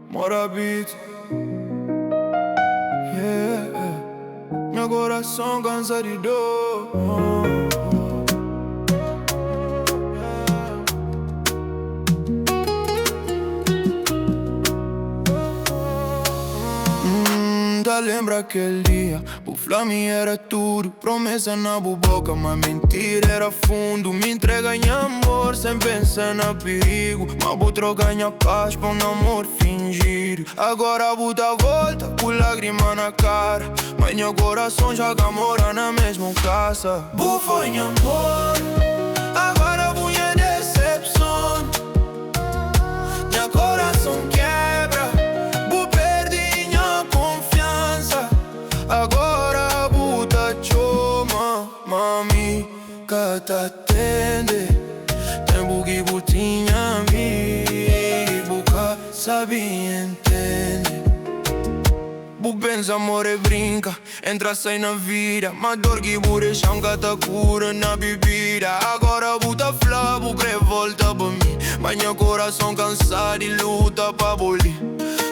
Morabit, yeah. Meu coração cansa de dor. Tá, lembra aquele dia? O Flamengo era tudo, promessa na boca, mas mentira era fundo. Me entrega em amor sem pensar no perigo, mas vou trocar minha paz pra um amor fingido. Agora vou dar volta com lágrima na cara, mas meu coração já mora na mesma casa. Bufo em amor, agora vou em decepção. Meu coração quebra, vou perder minha confiança. Agora buta choma, mami, que tá atende. Tempo que butinha mi, boca sabe entende. Bu pensa, amor e brinca, entra sai na vida, mas dor que bu deixa um gata cura na bebida. Agora buta flá, bu crê volta pra mim, mas meu coração cansado e luta pra bolir.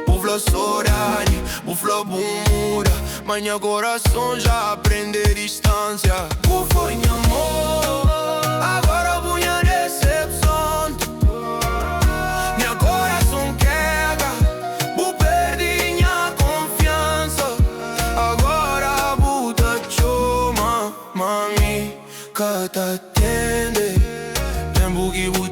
Bu flá sorari, bu flá bu muda, mas meu coração já aprende distância. Bu foi meu amor, agora bu minha decepção. Meu coração quebra, bu perdi minha confiança. Agora bu tá choma, mami, que tá atende. Tempo que bu